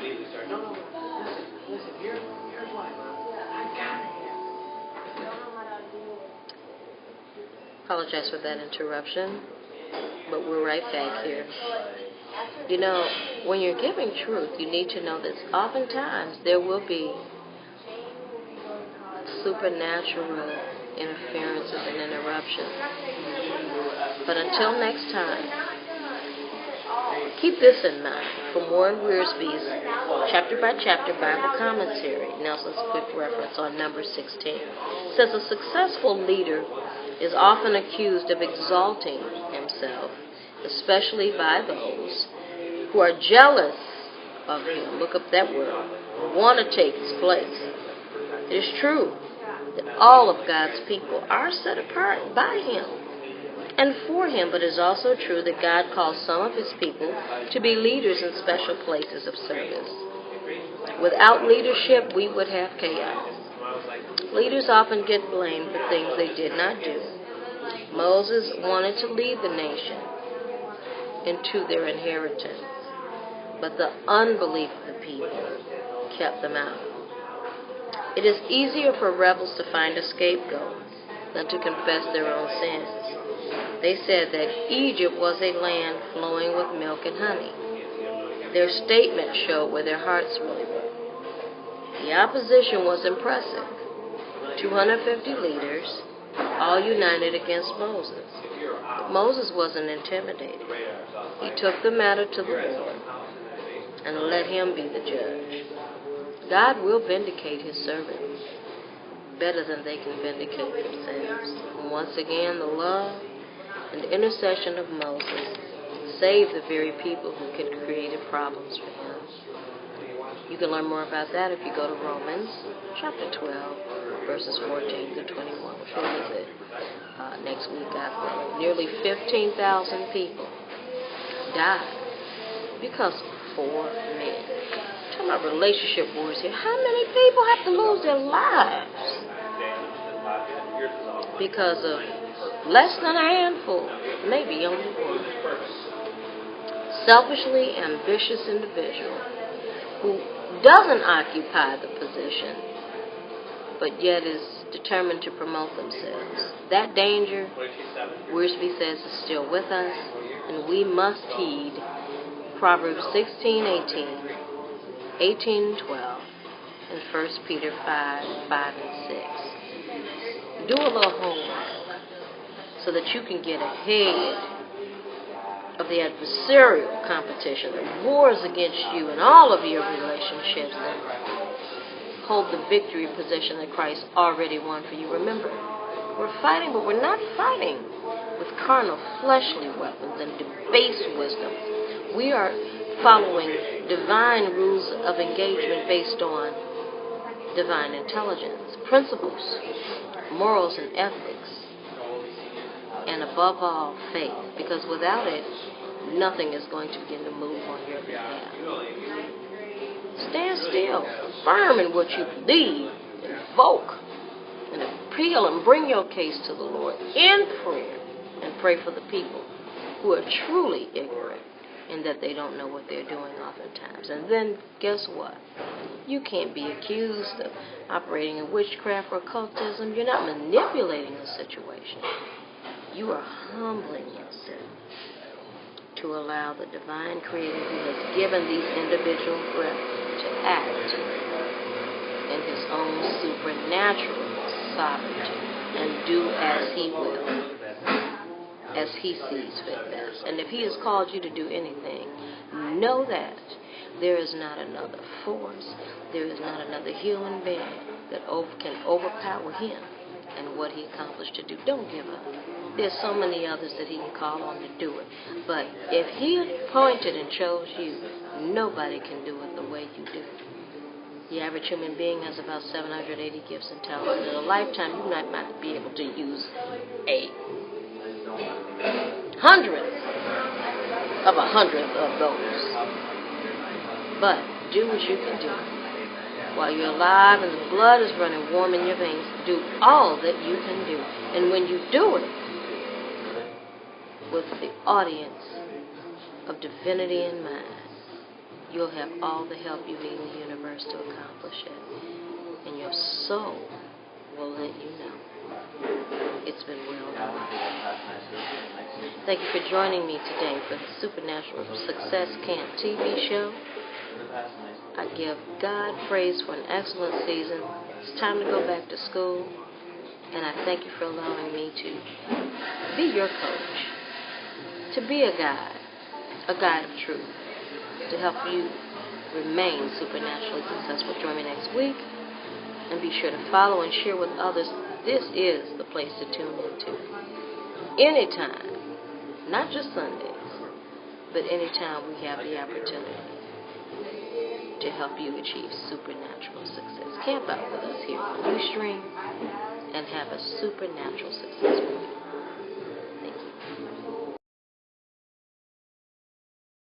immediately start, no, listen, here's why, Mom. I got it. Apologize for that interruption, but we're right back here. You know, when you're giving truth, you need to know that oftentimes there will be supernatural interferences and interruptions. But until next time, keep this in mind from Warren Wiersbe's chapter by chapter Bible commentary, Nelson's quick reference on number 16. It says a successful leader is often accused of exalting himself, especially by those who are jealous of him. Look up that word. Want to take his place. It is true that all of God's people are set apart by him and for him, but it is also true that God calls some of his people to be leaders in special places of service. Without leadership, we would have chaos. Leaders often get blamed for things they did not do. Moses wanted to lead the nation into their inheritance, but the unbelief of the people kept them out. It is easier for rebels to find a scapegoat than to confess their own sins. They said that Egypt was a land flowing with milk and honey. Their statement showed where their hearts really were. The opposition was impressive. 250 leaders, all united against Moses. But Moses wasn't intimidated. He took the matter to the Lord and let him be the judge. God will vindicate his servants better than they can vindicate themselves. And once again, the love and intercession of Moses saved the very people who had created problems for him. You can learn more about that if you go to Romans chapter 12, verses 14 through 21, which we'll visit next week, God willing. Nearly 15,000 people died because of 4 men. Talking about relationship wars here. How many people have to lose their lives because of less than a handful, maybe only one? Selfishly ambitious individual who doesn't occupy the position, but yet is determined to promote themselves. That danger, Wiersbe says, is still with us, and we must heed Proverbs 16:18, 18:12, and 1 Peter 5:5 and 6. Do a little homework so that you can get ahead of the adversarial competition that wars against you and all of your relationships and hold the victory position that Christ already won for you. Remember, we're fighting, but we're not fighting with carnal, fleshly weapons and debased wisdom. We are following divine rules of engagement based on divine intelligence, principles, morals, and ethics, and above all, faith, because without it, nothing is going to begin to move on your behalf. Stand still, firm in what you believe, invoke and appeal and bring your case to the Lord in prayer, and pray for the people who are truly ignorant and that they don't know what they're doing oftentimes. And then, guess what? You can't be accused of operating in witchcraft or occultism. You're not manipulating the situation. You are humbling yourself to allow the divine creator who has given these individual breath to act in his own supernatural sovereignty and do as he will, as he sees fit best. And if he has called you to do anything, know that there is not another force, there is not another human being that can overpower him and what he accomplished to do. Don't give up. There's so many others that he can call on to do it. But if he appointed and chose you, nobody can do it the way you do. The average human being has about 780 gifts and talents. In a lifetime, you might not be able to use a hundredth of a hundredth of those. But do what you can do. While you're alive and the blood is running warm in your veins, do all that you can do. And when you do it with the audience of divinity in mind, you'll have all the help you need in the universe to accomplish it. And your soul will let you know it's been well done. Thank you for joining me today for the Supernatural Success Camp TV show. I give God praise for an excellent season. It's time to go back to school. And I thank you for allowing me to be your coach, to be a guide of truth, to help you remain supernaturally successful. Join me next week, and be sure to follow and share with others. This is the place to tune into. Anytime, not just Sundays, but anytime we have the opportunity to help you achieve supernatural success. Camp out with us here on Ustream and have a supernatural successful week.